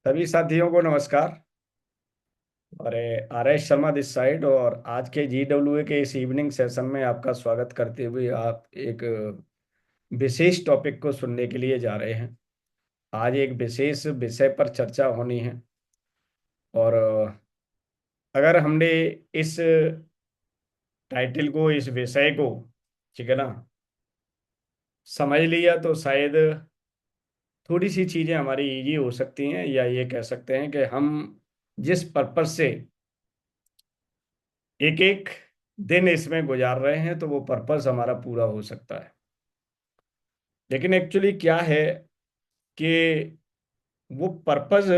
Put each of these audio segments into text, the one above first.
सभी साथियों को नमस्कार। और R S Sharma this side, और आज के GWA के इस इवनिंग सेशन में आपका स्वागत करते हुए आप एक विशेष टॉपिक को सुनने के लिए जा रहे हैं। आज एक विशेष विषय पर चर्चा होनी है। और अगर हमने इस टाइटल को, इस विषय को, ठीक है ना, समझ लिया तो शायद थोड़ी सी चीजें हमारी इजी हो सकती हैं, या ये कह सकते हैं कि हम जिस पर्पज से एक एक दिन इसमें गुजार रहे हैं तो वो पर्पस हमारा पूरा हो सकता है। लेकिन एक्चुअली क्या है कि वो पर्पस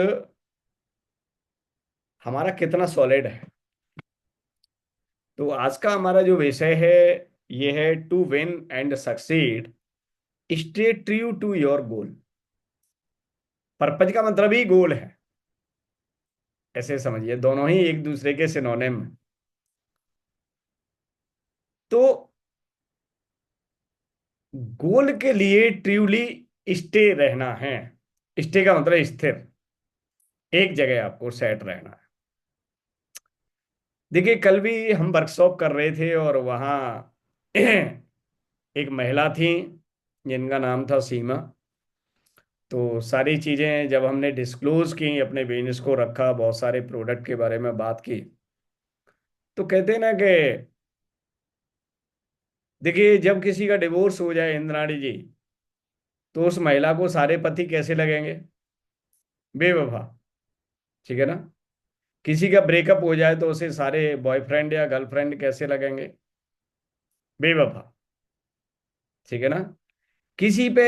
हमारा कितना सॉलिड है। तो आज का हमारा जो विषय है, ये है to win and succeed, stay true to your goal. Purpose का मतलब ही गोल है, ऐसे समझिए, दोनों ही एक दूसरे के सिनोनिम हैं। तो गोल के लिए ट्रूली स्टे रहना है। स्टे का मतलब स्थिर, एक जगह आपको सेट रहना है। देखिए, कल भी हम वर्कशॉप कर रहे थे और वहाँ एक महिला थी जिनका नाम था सीमा। तो सारी चीज़ें जब हमने डिस्क्लोज की, अपने बिजनेस को रखा, बहुत सारे प्रोडक्ट के बारे में बात की, तो कहते हैं ना कि देखिए, जब किसी का डिवोर्स हो जाए इंद्राणी जी, तो उस महिला को सारे पति कैसे लगेंगे? बेवफा। ठीक है ना। किसी का ब्रेकअप हो जाए तो उसे सारे बॉयफ्रेंड या गर्लफ्रेंड कैसे लगेंगे? बेवफा। ठीक है ना। किसी पे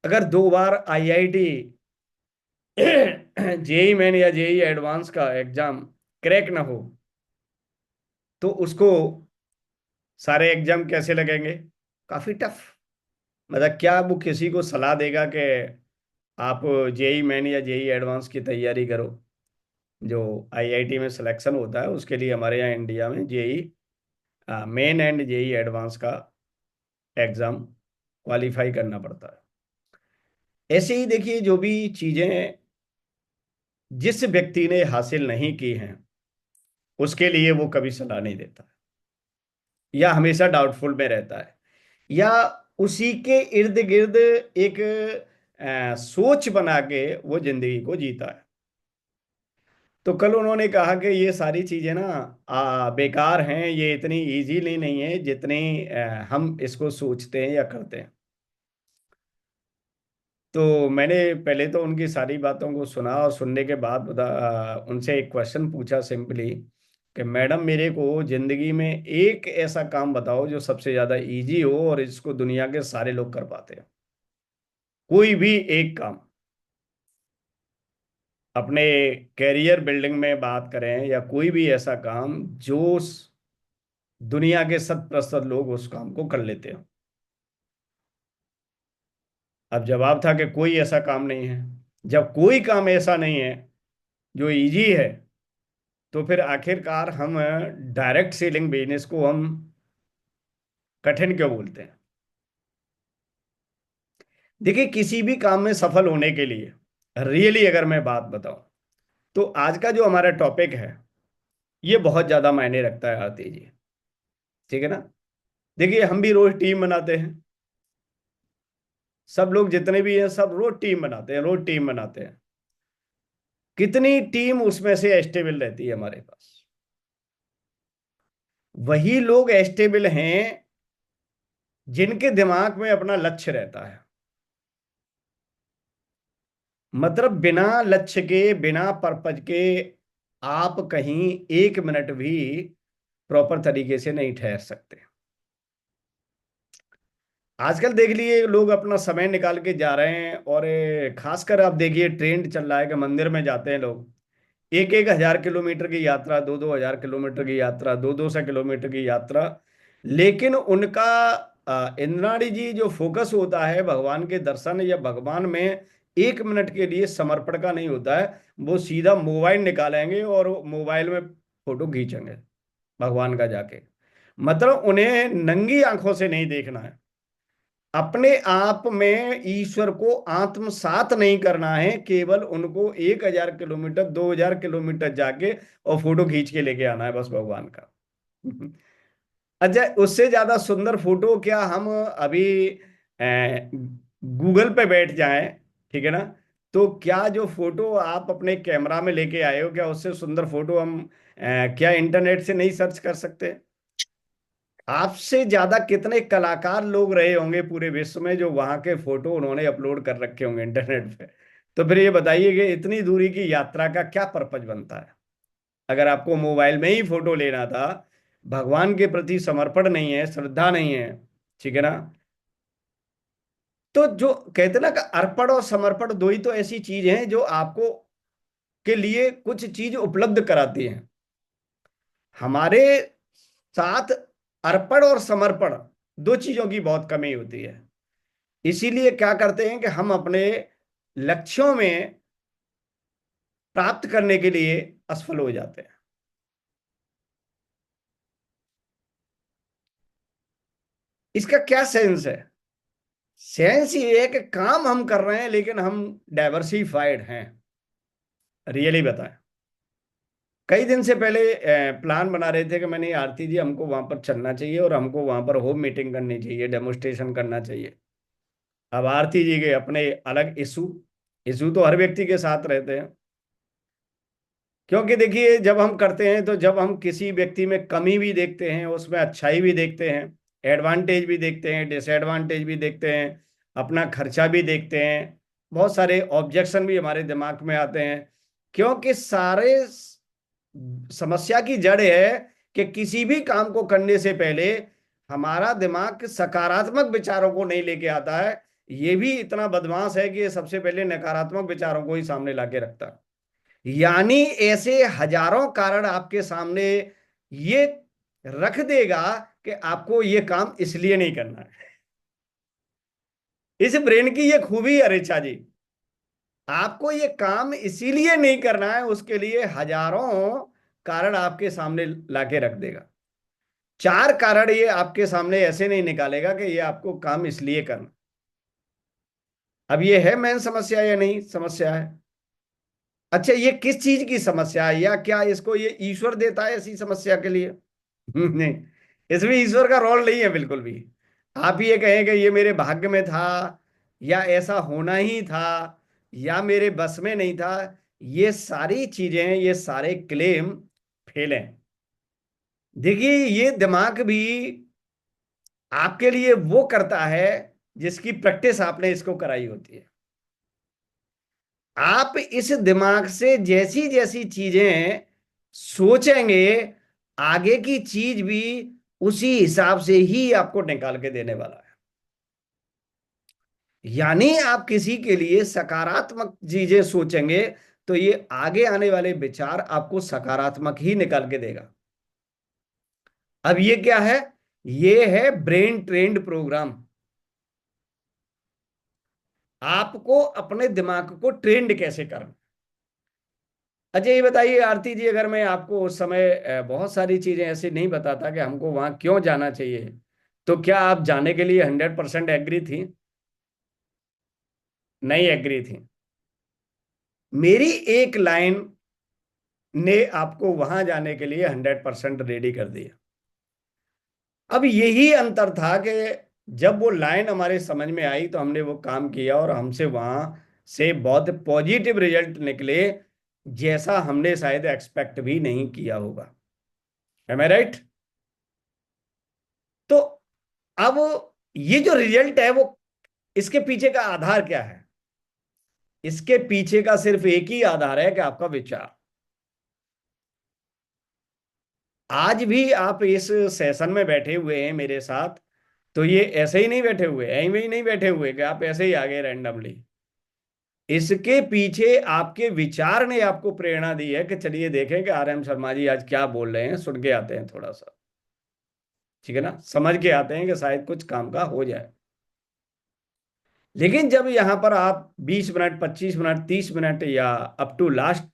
अगर 2 बार आईआईटी जेई मेन या जेई एडवांस का एग्जाम क्रैक ना हो, तो उसको सारे एग्जाम कैसे लगेंगे? काफी टफ। मतलब क्या वो किसी को सलाह देगा कि आप जेई मेन या जेई एडवांस की तैयारी करो? जो आईआईटी में सिलेक्शन होता है उसके लिए हमारे यहाँ इंडिया में JEE main and JEE advance का एग्जाम क्वालिफाई करना पड़ता है। ऐसे ही देखिए, जो भी चीजें जिस व्यक्ति ने हासिल नहीं की हैं, उसके लिए वो कभी सलाह नहीं देता, या हमेशा डाउटफुल में रहता है, या उसी के इर्द गिर्द एक सोच बना के वो जिंदगी को जीता है। तो कल उन्होंने कहा कि ये सारी चीजें ना बेकार हैं, ये इतनी इजीली नहीं है जितनी हम इसको सोचते हैं या करते हैं। तो मैंने पहले तो उनकी सारी बातों को सुना, और सुनने के बाद उनसे एक क्वेश्चन पूछा सिंपली कि मैडम, मेरे को जिंदगी में एक ऐसा काम बताओ जो सबसे ज्यादा इजी हो और इसको दुनिया के सारे लोग कर पाते हैं। कोई भी एक काम, अपने कैरियर बिल्डिंग में बात करें या कोई भी ऐसा काम जो दुनिया के 100% लोग उस काम को कर लेते हैं। अब जवाब था कि कोई ऐसा काम नहीं है। जब कोई काम ऐसा नहीं है जो इजी है, तो फिर आखिरकार हम डायरेक्ट सेलिंग बिजनेस को हम कठिन क्यों बोलते हैं? देखिए, किसी भी काम में सफल होने के लिए रियली अगर मैं बात बताऊं, तो आज का जो हमारा टॉपिक है, ये बहुत ज्यादा मायने रखता है आरती जी। ठीक है ना। देखिए, हम भी रोज टीम बनाते हैं। सब लोग जितने भी हैं, सब रोज टीम बनाते हैं, रोज टीम बनाते हैं। कितनी टीम उसमें से स्टेबल रहती है हमारे पास? वही लोग स्टेबल हैं जिनके दिमाग में अपना लक्ष्य रहता है। मतलब बिना लक्ष्य के, बिना पर्पज के आप कहीं 1 मिनट भी प्रॉपर तरीके से नहीं ठहर सकते। आजकल देख लिए, लोग अपना समय निकाल के जा रहे हैं, और खासकर आप देखिए ट्रेंड चल रहा है कि मंदिर में जाते हैं लोग, 1-1 हजार किलोमीटर की यात्रा, 2-2 हजार किलोमीटर की यात्रा, 200 किलोमीटर की यात्रा। लेकिन उनका इंद्राणी जी जो फोकस होता है भगवान के दर्शन या भगवान में 1 मिनट के लिए समर्पण का नहीं होता है। वो सीधा मोबाइल निकालेंगे और मोबाइल में फोटो खींचेंगे भगवान का जाके। मतलब उन्हें नंगी आंखों से नहीं देखना है, अपने आप में ईश्वर को आत्मसात नहीं करना है, केवल उनको 1,000 किलोमीटर 2,000 किलोमीटर जाके और फोटो खींच के लेके आना है बस भगवान का। अच्छा, उससे ज्यादा सुंदर फोटो क्या हम अभी गूगल पे बैठ जाएं, ठीक है ना, तो क्या जो फोटो आप अपने कैमरा में लेके आए हो, क्या उससे सुंदर फोटो हम क्या इंटरनेट से नहीं सर्च कर सकते? आपसे ज्यादा कितने कलाकार लोग रहे होंगे पूरे विश्व में जो वहां के फोटो उन्होंने अपलोड कर रखे होंगे इंटरनेट पे। तो फिर ये बताइए कि इतनी दूरी की यात्रा का क्या पर्पज बनता है, अगर आपको मोबाइल में ही फोटो लेना था, भगवान के प्रति समर्पण नहीं है, श्रद्धा नहीं है, ठीक है ना। तो जो कहते हैं ना कि अर्पण और समर्पण दो ही तो ऐसी चीज हैं जो आपको के लिए कुछ चीज उपलब्ध कराती हैं। हमारे साथ अर्पण और समर्पण दो चीजों की बहुत कमी होती है। इसीलिए क्या करते हैं कि हम अपने लक्ष्यों में प्राप्त करने के लिए असफल हो जाते हैं। इसका क्या सेंस है? सेंस ये है कि काम हम कर रहे हैं लेकिन हम डाइवर्सिफाइड हैं। रियली बताएं, कई दिन से पहले प्लान बना रहे थे कि मैंने, आरती जी हमको वहां पर चलना चाहिए और हमको वहां पर होम मीटिंग करनी चाहिए, डेमोस्ट्रेशन करना चाहिए। अब आरती जी के अपने अलग इशू, इशू तो हर व्यक्ति के साथ रहते हैं। क्योंकि देखिए, जब हम करते हैं तो जब हम किसी व्यक्ति में कमी भी देखते हैं, उसमें अच्छाई भी देखते हैं, एडवांटेज भी देखते हैं, डिसएडवांटेज भी देखते हैं, अपना खर्चा भी देखते हैं, बहुत सारे ऑब्जेक्शन भी हमारे दिमाग में आते हैं। क्योंकि सारे समस्या की जड़ है कि किसी भी काम को करने से पहले हमारा दिमाग सकारात्मक विचारों को नहीं लेके आता है। ये भी इतना बदमाश है कि ये सबसे पहले नकारात्मक विचारों को ही सामने लाके रखता है। यानी ऐसे हजारों कारण आपके सामने ये रख देगा कि आपको ये काम इसलिए नहीं करना है। इस ब्रेन की ये खूबी है ऋचा जी। आपको ये काम इसीलिए नहीं करना है, उसके लिए हजारों कारण आपके सामने लाके रख देगा। चार कारण ये आपके सामने ऐसे नहीं निकालेगा कि ये आपको काम इसलिए करना। अब ये है मेन समस्या या नहीं समस्या है? अच्छा, ये किस चीज की समस्या है, या क्या इसको ये ईश्वर देता है ऐसी समस्या के लिए? नहीं, इसमें ईश्वर का रोल नहीं है बिल्कुल भी। आप ये कहें कि ये मेरे भाग्य में था, या ऐसा होना ही था, या मेरे बस में नहीं था, ये सारी चीजें, ये सारे क्लेम फेल हैं। देखिए, ये दिमाग भी आपके लिए वो करता है जिसकी प्रैक्टिस आपने इसको कराई होती है। आप इस दिमाग से जैसी जैसी चीजें सोचेंगे, आगे की चीज भी उसी हिसाब से ही आपको निकाल के देने वाला है। यानी आप किसी के लिए सकारात्मक चीजें सोचेंगे तो ये आगे आने वाले विचार आपको सकारात्मक ही निकाल के देगा। अब ये क्या है? ये है ब्रेन ट्रेन्ड प्रोग्राम। आपको अपने दिमाग को ट्रेंड कैसे करना। अच्छा, ये बताइए आरती जी, अगर मैं आपको उस समय बहुत सारी चीजें ऐसी नहीं बताता कि हमको वहां क्यों जाना चाहिए, तो क्या आप जाने के लिए 100% एग्री थी? नहीं एग्री थी? मेरी एक लाइन ने आपको वहां जाने के लिए 100% रेडी कर दिया। अब यही अंतर था कि जब वो लाइन हमारे समझ में आई तो हमने वो काम किया और हमसे वहां से बहुत पॉजिटिव रिजल्ट निकले, जैसा हमने शायद एक्सपेक्ट भी नहीं किया होगा। एम आई राइट? तो अब ये जो रिजल्ट है वो, इसके पीछे का आधार क्या है? इसके पीछे का सिर्फ एक ही आधार है कि आपका विचार। आज भी आप इस सेशन में बैठे हुए हैं मेरे साथ, तो ये ऐसे ही नहीं बैठे हुए, ऐसे ही नहीं बैठे हुए कि आप ऐसे ही आ गए रैंडमली। इसके पीछे आपके विचार ने आपको प्रेरणा दी है कि चलिए देखें कि आर एम शर्मा जी आज क्या बोल रहे हैं, सुन के आते हैं थोड़ा सा, ठीक है ना, समझ के आते हैं कि शायद कुछ काम का हो जाए। लेकिन जब यहां पर आप 20 मिनट, 25 मिनट, 30 मिनट या up to last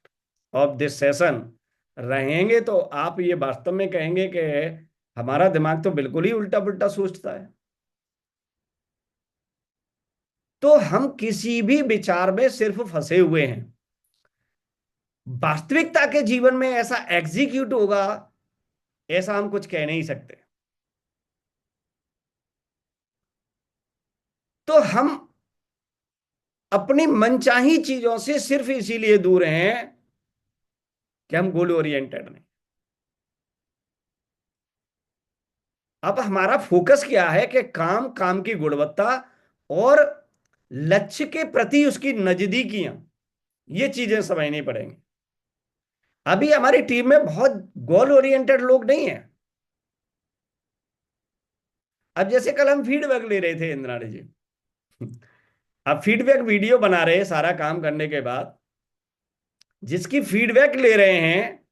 of this session रहेंगे तो आप ये वास्तव में कहेंगे कि हमारा दिमाग तो बिल्कुल ही उल्टा पुल्टा सोचता है। तो हम किसी भी विचार में सिर्फ फंसे हुए हैं। वास्तविकता के जीवन में ऐसा एग्जीक्यूट होगा, ऐसा हम कुछ कह नहीं सकते। तो हम अपनी मनचाही चीजों से सिर्फ इसीलिए दूर हैं कि हम गोल ओरिएंटेड नहीं। अब हमारा फोकस क्या है कि काम, काम की गुणवत्ता और लक्ष्य के प्रति उसकी नजदीकियां, ये चीजें समझनी पड़ेंगी। अभी हमारी टीम में बहुत गोल ओरिएंटेड लोग नहीं है। अब जैसे कल हम फीडबैक ले रहे थे इंद्राणी जी, अब फीडबैक वीडियो बना रहे हैं सारा काम करने के बाद, जिसकी फीडबैक ले रहे हैं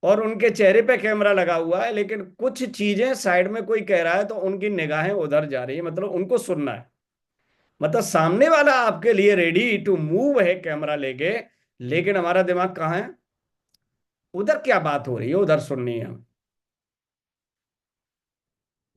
और उनके चेहरे पे कैमरा लगा हुआ है, लेकिन कुछ चीजें साइड में कोई कह रहा है तो उनकी निगाहें उधर जा रही है, मतलब उनको सुनना है। मतलब सामने वाला आपके लिए रेडी टू मूव है कैमरा लेके, लेकिन हमारा दिमाग कहाँ है? उधर क्या बात हो रही है, उधर सुननी है हमें।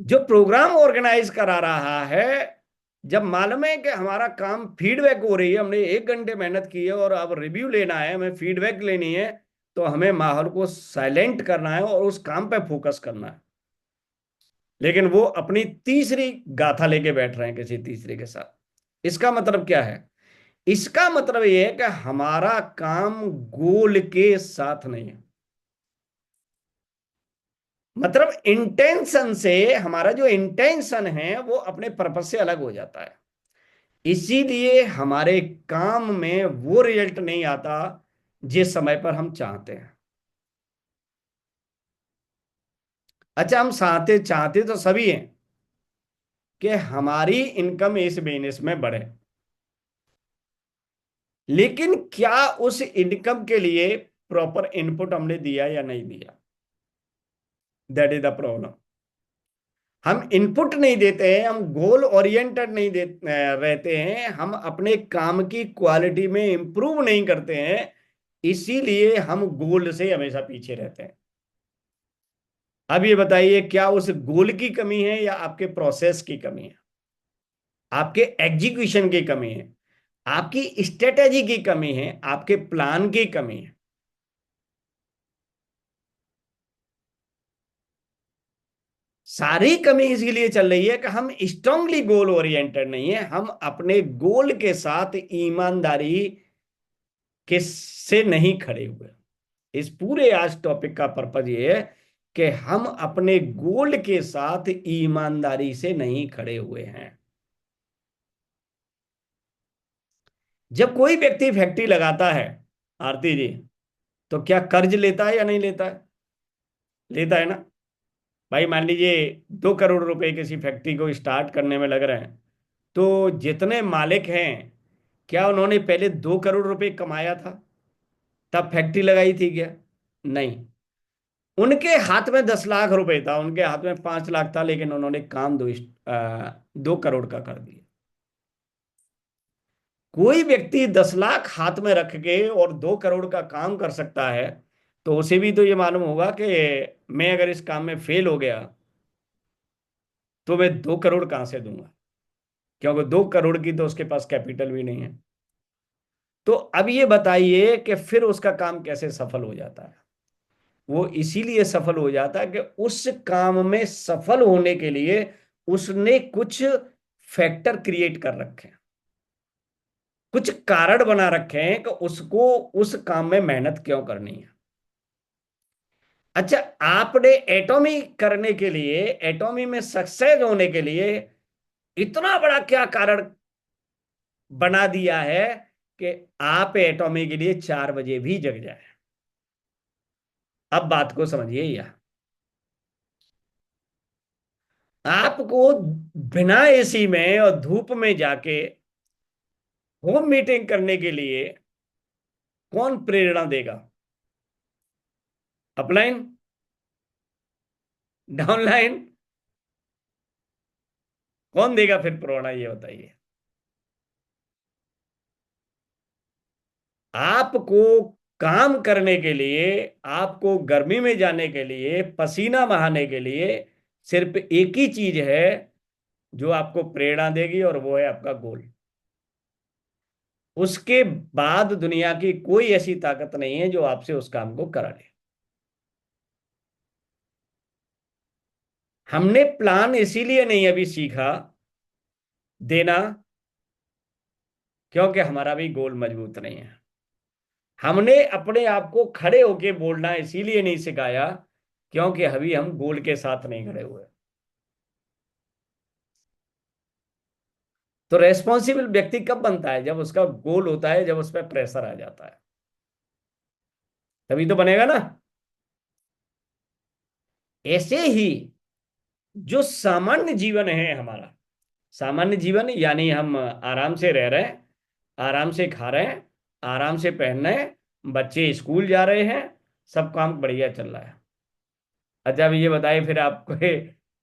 जो प्रोग्राम ऑर्गेनाइज करा रहा है, जब मालूम है कि हमारा काम फीडबैक हो रही है, हमने 1 घंटे मेहनत की है और अब रिव्यू लेना है, हमें फीडबैक लेनी है, तो हमें माहौल को साइलेंट करना है और उस काम पे फोकस करना है। लेकिन वो अपनी तीसरी गाथा लेके बैठ रहे हैं किसी तीसरे के साथ। इसका मतलब क्या है? इसका मतलब ये है कि हमारा काम गोल के साथ नहीं है। मतलब इंटेंशन से, हमारा जो इंटेंशन है वो अपने पर्पस से अलग हो जाता है। इसीलिए हमारे काम में वो रिजल्ट नहीं आता जिस समय पर हम चाहते हैं। अच्छा, हम चाहते चाहते तो सभी हैं कि हमारी इनकम इस बिजनेस में बढ़े, लेकिन क्या उस इनकम के लिए प्रॉपर इनपुट हमने दिया या नहीं दिया? That is the problem. हम इनपुट नहीं देते हैं, हम गोल ओरिएंटेड नहीं रहते हैं, हम अपने काम की क्वालिटी में इंप्रूव नहीं करते हैं, इसीलिए हम गोल से हमेशा पीछे रहते हैं। अब ये बताइए, क्या उस गोल की कमी है या आपके प्रोसेस की कमी है, आपके एग्जीक्यूशन की कमी है, आपकी स्ट्रेटेजी की कमी है, आपके प्लान की कमी है? सारी कमी इसलिए चल रही है कि हम स्ट्रांगली गोल ओरिएंटेड नहीं है, हम अपने गोल के साथ ईमानदारी के से नहीं खड़े हुए। इस पूरे आज टॉपिक का पर्पज ये है कि हम अपने गोल के साथ ईमानदारी से नहीं खड़े हुए हैं। जब कोई व्यक्ति फैक्ट्री लगाता है, आरती जी, तो क्या कर्ज लेता है या नहीं लेता है? लेता है ना। भाई मान लीजिए 2 करोड़ रुपए किसी फैक्ट्री को स्टार्ट करने में लग रहे हैं, तो जितने मालिक हैं, क्या उन्होंने पहले 2 करोड़ रुपए कमाया था तब फैक्ट्री लगाई थी क्या? नहीं। उनके हाथ में 10 लाख रुपए था, उनके हाथ में 5 लाख था, लेकिन उन्होंने काम 2 करोड़ का कर दिया। कोई व्यक्ति 10 लाख हाथ में रख के और 2 करोड़ का काम कर सकता है, तो उसे भी तो ये मालूम होगा कि मैं अगर इस काम में फेल हो गया तो मैं 2 करोड़ कहां से दूंगा, क्योंकि 2 करोड़ की तो उसके पास कैपिटल भी नहीं है। तो अब ये बताइए कि फिर उसका काम कैसे सफल हो जाता है? वो इसीलिए सफल हो जाता है कि उस काम में सफल होने के लिए उसने कुछ फैक्टर क्रिएट कर रखे हैं, कुछ कारण बना रखे हैं कि उसको उस काम में मेहनत क्यों करनी है। अच्छा, आपने एटॉमी करने के लिए, एटॉमी में सक्सेस होने के लिए इतना बड़ा क्या कारण बना दिया है कि आप एटॉमी के लिए 4 बजे भी जग जाए? अब बात को समझिए। यह आपको बिना एसी में और धूप में जाके होम मीटिंग करने के लिए कौन प्रेरणा देगा? अपलाइन? डाउनलाइन? कौन देगा फिर प्रेरणा, ये बताइए। आपको काम करने के लिए, आपको गर्मी में जाने के लिए, पसीना बहाने के लिए सिर्फ एक ही चीज है जो आपको प्रेरणा देगी, और वो है आपका गोल। उसके बाद दुनिया की कोई ऐसी ताकत नहीं है जो आपसे उस काम को करा ले। हमने प्लान इसीलिए नहीं अभी सीखा देना, क्योंकि हमारा भी गोल मजबूत नहीं है। हमने अपने आप को खड़े होके बोलना इसीलिए नहीं सिखाया, क्योंकि अभी हम गोल के साथ नहीं खड़े हुए। तो रेस्पॉन्सिबल व्यक्ति कब बनता है? जब उसका गोल होता है, जब उस पर प्रेशर आ जाता है, तभी तो बनेगा ना। ऐसे ही जो सामान्य जीवन है हमारा, सामान्य जीवन यानी हम आराम से रह रहे हैं, आराम से खा रहे हैं, आराम से पहन रहे हैं, बच्चे स्कूल जा रहे हैं, सब काम बढ़िया चल रहा है। अच्छा, अब ये बताइए फिर आपको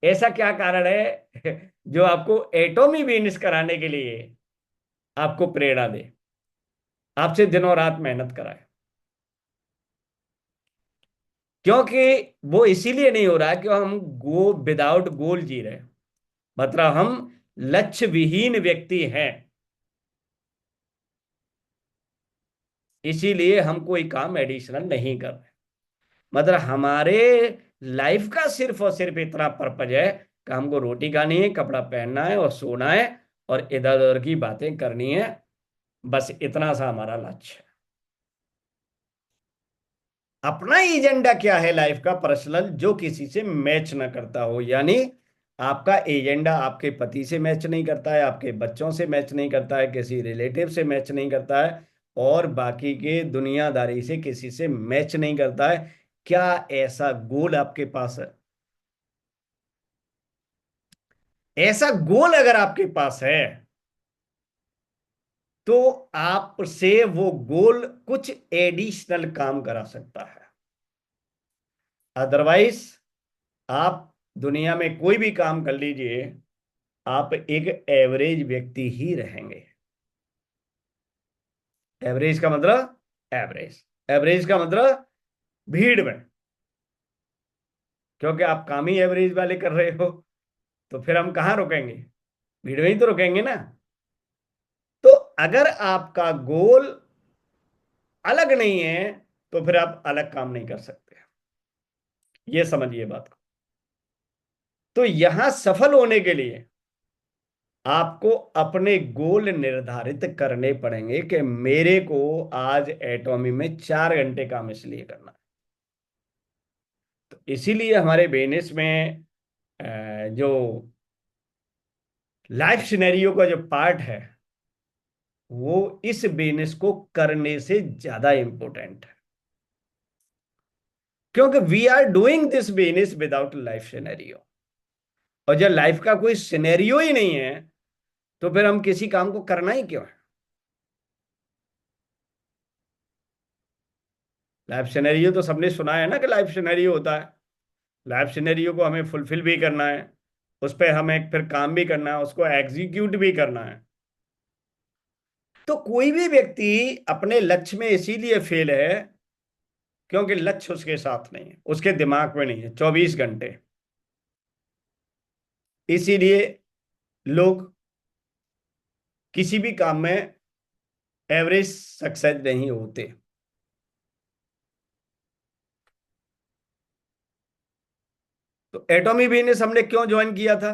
ऐसा क्या कारण है जो आपको एटॉमी बिजनेस कराने के लिए आपको प्रेरणा दे, आपसे दिनों रात मेहनत कराए? क्योंकि वो इसीलिए नहीं हो रहा कि हम गो विदाउट गोल जी रहे हैं। मतलब हम लक्ष्य विहीन व्यक्ति हैं, इसीलिए हम कोई काम एडिशनल नहीं कर रहे। मतलब हमारे लाइफ का सिर्फ और सिर्फ इतना पर्पज है कि हमको रोटी खानी है, कपड़ा पहनना है और सोना है, और इधर उधर की बातें करनी है। बस इतना सा हमारा लक्ष्य है। अपना एजेंडा क्या है लाइफ का पर्सनल, जो किसी से मैच ना करता हो, यानी आपका एजेंडा आपके पति से मैच नहीं करता है, आपके बच्चों से मैच नहीं करता है, किसी रिलेटिव से मैच नहीं करता है, और बाकी के दुनियादारी से किसी से मैच नहीं करता है। क्या ऐसा गोल आपके पास है? ऐसा गोल अगर आपके पास है, तो आपसे वो गोल कुछ एडिशनल काम करा सकता है। अदरवाइज आप दुनिया में कोई भी काम कर लीजिए, आप एक एवरेज व्यक्ति ही रहेंगे। एवरेज का मतलब, एवरेज एवरेज का मतलब भीड़ में, क्योंकि आप काम ही एवरेज वाले कर रहे हो, तो फिर हम कहाँ रुकेंगे? भीड़ में ही तो रुकेंगे ना। तो अगर आपका गोल अलग नहीं है, तो फिर आप अलग काम नहीं कर सकते। ये समझिए बात को। तो यहां सफल होने के लिए आपको अपने गोल निर्धारित करने पड़ेंगे कि मेरे को आज एटॉमी में 4 घंटे काम इसलिए करना है। तो इसीलिए हमारे बिजनेस में जो लाइफ सिनेरियो का जो पार्ट है, वो इस बिजनेस को करने से ज्यादा इंपॉर्टेंट है, क्योंकि we are doing this business without life scenario. और जब लाइफ का कोई सिनेरियो ही नहीं है, तो फिर हम किसी काम को करना ही क्यों है? लाइफ सिनेरियो तो सबने सुना है ना कि लाइफ सिनेरियो होता है। लाइफ सिनेरियो को हमें फुलफिल भी करना है, उस पर हमें फिर काम भी करना है, उसको एग्जीक्यूट भी करना है। तो कोई भी व्यक्ति अपने लक्ष्य में इसीलिए फेल है, क्योंकि लक्ष्य उसके साथ नहीं है, उसके दिमाग में नहीं है 24 घंटे। इसीलिए लोग किसी भी काम में एवरेज सक्सेस नहीं होते। तो एटॉमी बिजनेस हमने क्यों ज्वाइन किया था?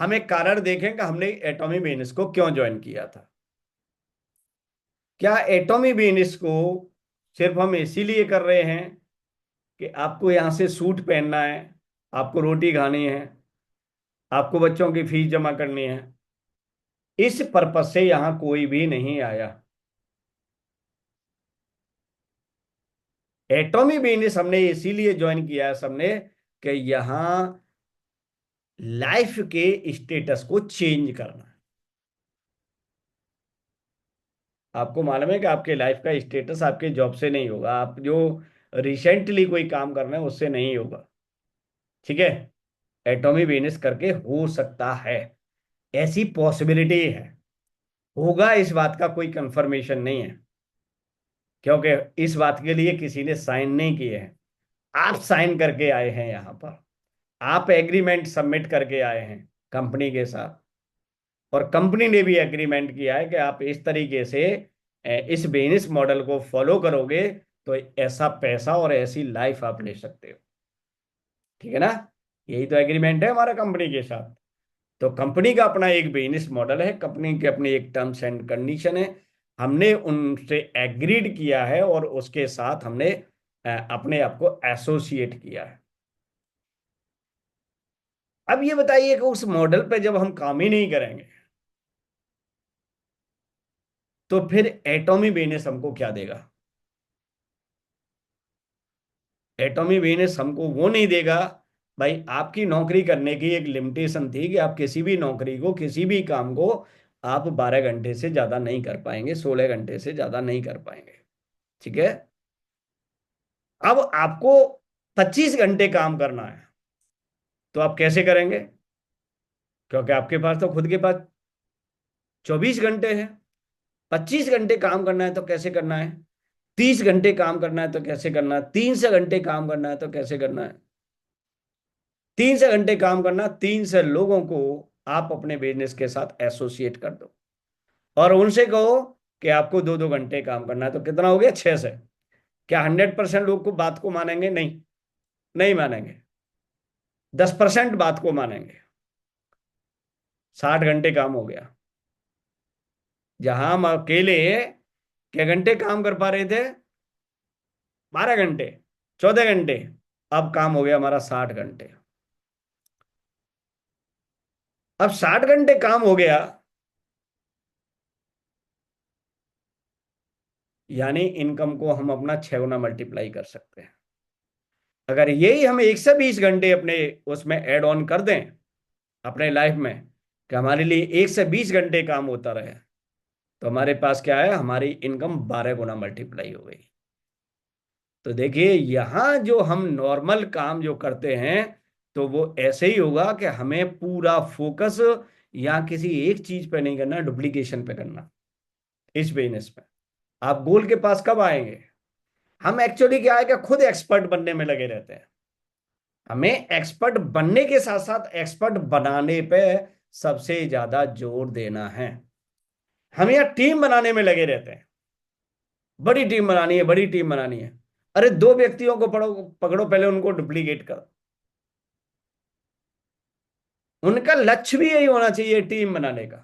हम एक कारण देखें कि हमने एटॉमी बिजनेस को क्यों ज्वाइन किया था। क्या एटॉमी बिजनेस को सिर्फ हम इसीलिए कर रहे हैं कि आपको यहां से सूट पहनना है, आपको रोटी खानी है, आपको बच्चों की फीस जमा करनी है? इस पर्पज से यहां कोई भी नहीं आया। एटॉमी बिजनेस हमने इसीलिए ज्वाइन किया है सबने, कि यहां लाइफ के स्टेटस को चेंज करना है। आपको मालूम है कि आपके लाइफ का स्टेटस आपके जॉब से नहीं होगा, आप जो रिसेंटली कोई काम कर रहे हैं उससे नहीं होगा। ठीक है? एटॉमी बिजनेस करके हो सकता है, ऐसी पॉसिबिलिटी है। होगा, इस बात का कोई कंफर्मेशन नहीं है, क्योंकि इस बात के लिए किसी ने साइन नहीं किए हैं। आप साइन करके आए हैं यहां पर, आप एग्रीमेंट सबमिट करके आए हैं कंपनी के साथ। और कंपनी ने भी एग्रीमेंट किया है कि आप इस तरीके से इस बिजनेस मॉडल को फॉलो करोगे तो ऐसा पैसा और ऐसी लाइफ आप ले सकते हो। ठीक है ना। यही तो एग्रीमेंट है हमारा कंपनी के साथ। तो कंपनी का अपना एक बिजनेस मॉडल है, कंपनी के अपनी एक टर्म्स एंड कंडीशन है। हमने उनसे एग्रीड किया है और उसके साथ हमने अपने आप को एसोसिएट किया है। अब ये बताइए कि उस मॉडल पे जब हम काम ही नहीं करेंगे तो फिर एटॉमी बिजनेस हमको क्या देगा? एटॉमी बिजनेस हमको वो नहीं देगा। भाई आपकी नौकरी करने की एक लिमिटेशन थी कि आप किसी भी नौकरी को, किसी भी काम को आप 12 घंटे से ज्यादा नहीं कर पाएंगे, 16 घंटे से ज्यादा नहीं कर पाएंगे। ठीक है। अब आपको 25 घंटे काम करना है तो आप कैसे करेंगे? क्योंकि आपके पास तो खुद के पास 24 घंटे है। 25 घंटे काम करना है तो कैसे करना है? 30 घंटे काम करना है तो कैसे करना है? 300 घंटे काम करना है तो कैसे करना है? 300 घंटे काम करना, 300 लोगों को आप अपने बिजनेस के साथ एसोसिएट कर दो और उनसे कहो कि आपको 2-2 घंटे काम करना है, तो कितना हो गया? 6 से। क्या 100% लोग को बात को मानेंगे? नहीं, नहीं मानेंगे। 10% बात को मानेंगे। 60 घंटे काम हो गया। जहां हम अकेले क्या घंटे काम कर पा रहे थे? 12 घंटे, 14 घंटे। अब काम हो गया हमारा 60 घंटे। अब 60 घंटे काम हो गया, यानी इनकम को हम अपना 6 गुना मल्टीप्लाई कर सकते हैं। अगर यही हम 120 घंटे अपने उसमें ऐड ऑन कर दें अपने लाइफ में, कि हमारे लिए 120 घंटे काम होता रहे, तो हमारे पास क्या है? हमारी इनकम 12 गुना मल्टीप्लाई हो गई। तो देखिए यहां जो हम नॉर्मल काम जो करते हैं तो वो ऐसे ही होगा कि हमें पूरा फोकस या किसी एक चीज पे नहीं करना, डुप्लीकेशन पे करना। इस बिजनेस में आप गोल के पास कब आएंगे? हम एक्चुअली क्या है कि खुद एक्सपर्ट बनने में लगे रहते हैं। हमें एक्सपर्ट बनने के साथ साथ एक्सपर्ट बनाने पे सबसे ज्यादा जोर देना है। हम यहाँ टीम बनाने में लगे रहते हैं। बड़ी टीम बनानी है, बड़ी टीम बनानी है। अरे 2 व्यक्तियों को पढ़ो, पकड़ो, पहले उनको डुप्लीकेट करो। उनका लक्ष्य भी यही होना चाहिए, टीम बनाने का।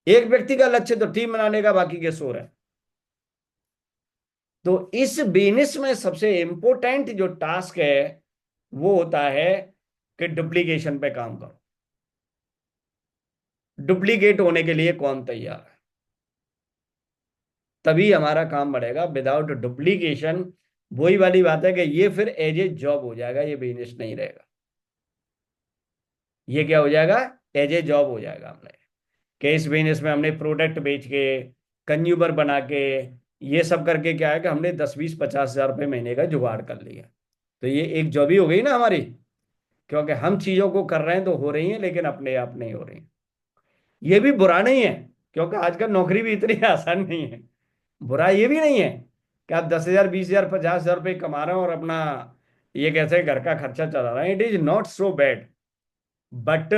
एक व्यक्ति का लक्ष्य तो टीम बनाने का, बाकी के सो रहे हैं। तो इस बिजनेस में सबसे इंपॉर्टेंट जो टास्क है वो होता है कि डुप्लीकेशन पे काम करो। डुप्लीकेट होने के लिए कौन तैयार है? तभी हमारा काम बढ़ेगा। विदाउट डुप्लीकेशन वही वाली बात है कि ये फिर एज ए जॉब हो जाएगा, ये बिजनेस नहीं रहेगा। ये क्या हो जाएगा? एज ए जॉब हो जाएगा। हमने कि इस बिजनेस में हमने प्रोडक्ट बेच के, कंज्यूमर बना के, ये सब करके क्या है कि हमने 10-20-50 हज़ार रुपये महीने का जुगाड़ कर लिया। तो ये एक जॉब ही हो गई ना हमारी। क्योंकि हम चीजों को कर रहे हैं तो हो रही हैं, लेकिन अपने आप नहीं हो रही। ये भी बुरा नहीं है, क्योंकि आजकल नौकरी भी इतनी आसान नहीं है। बुरा ये भी नहीं है कि आप 10,000, 20,000, 50,000 रुपये कमा रहे हो और अपना ये कैसे घर का खर्चा चला रहे हैं। It is not so bad. But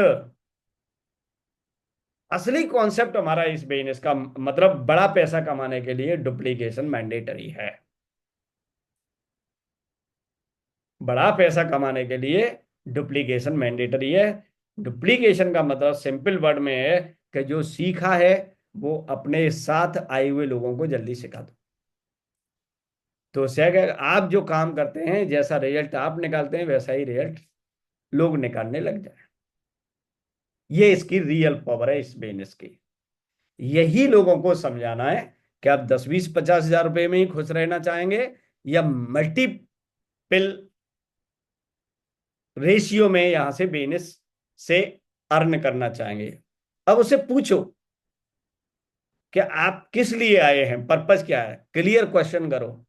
असली कॉन्सेप्ट हमारा इस बिजनेस का मतलब बड़ा पैसा कमाने के लिए डुप्लीकेशन मैंडेटरी है। बड़ा पैसा कमाने के लिए डुप्लीकेशन मैंडेटरी है। डुप्लीकेशन का मतलब सिंपल वर्ड में है कि जो सीखा है वो अपने साथ आए हुए लोगों को जल्दी सिखा दो। तो उससे क्या, आप जो काम करते हैं जैसा रिजल्ट आप निकालते हैं वैसा ही रिजल्ट लोग निकालने लग जाए। ये इसकी रियल पावर है इस बिजनेस की। यही लोगों को समझाना है कि आप 10-20-50 हज़ार रुपए में ही खुश रहना चाहेंगे या मल्टीपल रेशियो में यहां से बिजनेस से अर्न करना चाहेंगे। अब उसे पूछो कि आप किस लिए आए हैं, पर्पस क्या है, क्लियर क्वेश्चन करो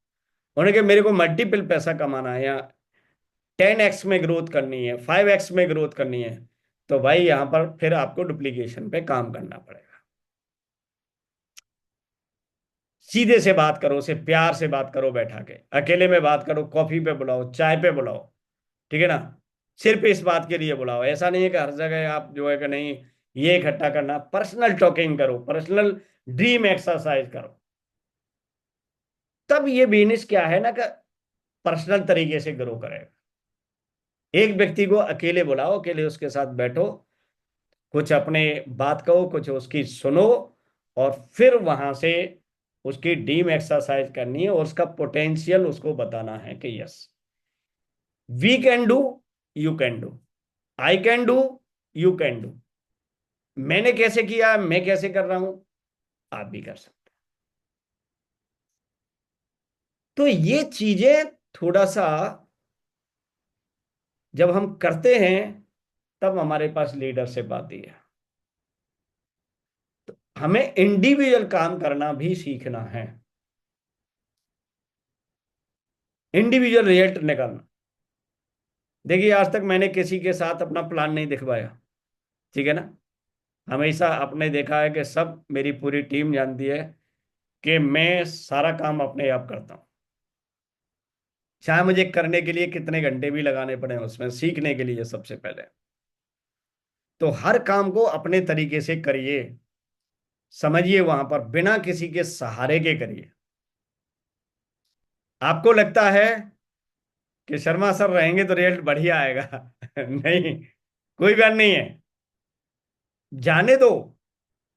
उन्हें कि मेरे को मल्टीपल पैसा कमाना है या 10x में ग्रोथ करनी है, 5x में ग्रोथ करनी है। तो भाई यहां पर फिर आपको डुप्लीकेशन पे काम करना पड़ेगा। सीधे से बात करो, उसे प्यार से बात करो, बैठा के अकेले में बात करो, कॉफी पे बुलाओ, चाय पे बुलाओ। ठीक है ना। सिर्फ इस बात के लिए बुलाओ। ऐसा नहीं है कि हर जगह आप जो है कि नहीं ये इकट्ठा करना, पर्सनल टॉकिंग करो, पर्सनल ड्रीम एक्सरसाइज करो। तब ये बिजनेस क्या है ना कि पर्सनल तरीके से ग्रो करेगा। एक व्यक्ति को अकेले बुलाओ, अकेले उसके साथ बैठो, कुछ अपने बात कहो, कुछ उसकी सुनो, और फिर वहां से उसकी डीम एक्सरसाइज करनी है और उसका पोटेंशियल उसको बताना है कि yes, we can do, you can do, I can do, you can do. मैंने कैसे किया, मैं कैसे कर रहा हूं, आप भी कर सकते। तो ये चीजें थोड़ा सा जब हम करते हैं तब हमारे पास लीडरशिप आती है। तो हमें इंडिविजुअल काम करना भी सीखना है, इंडिविजुअल रिजल्ट निकालना। देखिए, आज तक मैंने किसी के साथ अपना प्लान नहीं दिखवाया, ठीक है ना। हमेशा आपने देखा है कि सब, मेरी पूरी टीम जानती है कि मैं सारा काम अपने आप करता हूँ, चाहे मुझे करने के लिए कितने घंटे भी लगाने पड़े उसमें सीखने के लिए सबसे पहले। तो हर काम को अपने तरीके से करिए, समझिए, वहां पर बिना किसी के सहारे के करिए। आपको लगता है कि शर्मा सर रहेंगे तो रिजल्ट बढ़िया आएगा नहीं, कोई बात नहीं है, जाने दो।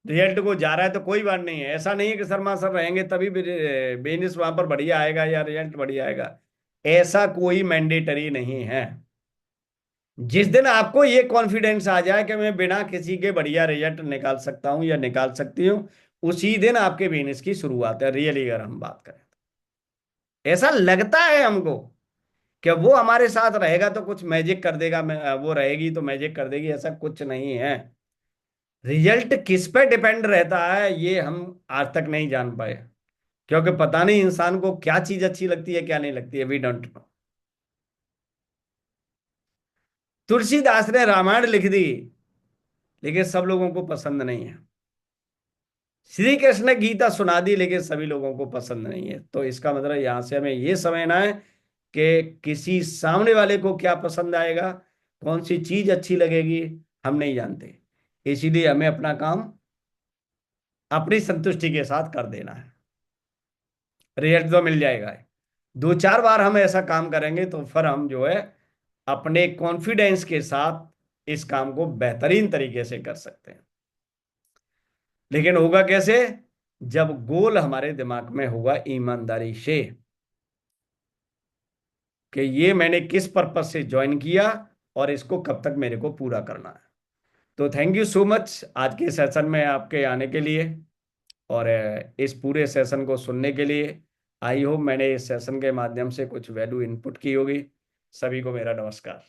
रिजल्ट को जा रहा है तो कोई बात नहीं है। ऐसा नहीं है कि शर्मा सर रहेंगे तभी बिजनेस वहां पर बढ़िया आएगा या रिजल्ट बढ़िया आएगा, ऐसा कोई मैंडेटरी नहीं है। जिस दिन आपको ये कॉन्फिडेंस आ जाए कि मैं बिना किसी के बढ़िया रिजल्ट निकाल सकता हूं या निकाल सकती हूँ, उसी दिन आपके बिजनेस की शुरुआत है, रियली अगर हम बात करें। ऐसा लगता है हमको कि वो हमारे साथ रहेगा तो कुछ मैजिक कर देगा, वो रहेगी तो मैजिक कर देगी, ऐसा कुछ नहीं है। रिजल्ट किस पे डिपेंड रहता है ये हम आज तक नहीं जान पाए, क्योंकि पता नहीं इंसान को क्या चीज अच्छी लगती है क्या नहीं लगती है, वी डोंट नो। तुलसीदास ने रामायण लिख दी, लेकिन सब लोगों को पसंद नहीं है। श्री कृष्ण ने गीता सुना दी, लेकिन सभी लोगों को पसंद नहीं है। तो इसका मतलब यहां से हमें यह समझना है कि किसी सामने वाले को क्या पसंद आएगा, कौन सी चीज अच्छी लगेगी, हम नहीं जानते। इसीलिए हमें अपना काम अपनी संतुष्टि के साथ कर देना है, रिजल्ट तो मिल जाएगा। दो चार बार हम ऐसा काम करेंगे तो फिर हम जो है अपने कॉन्फिडेंस के साथ इस काम को बेहतरीन तरीके से कर सकते हैं। लेकिन होगा कैसे, जब गोल हमारे दिमाग में होगा ईमानदारी से कि ये मैंने किस पर्पज से ज्वाइन किया और इसको कब तक मेरे को पूरा करना है। तो थैंक यू सो मच आज के सेशन में आपके आने के लिए और इस पूरे सेशन को सुनने के लिए। आई होप मैंने इस सेशन के माध्यम से कुछ वैल्यू इनपुट की होगी। सभी को मेरा नमस्कार।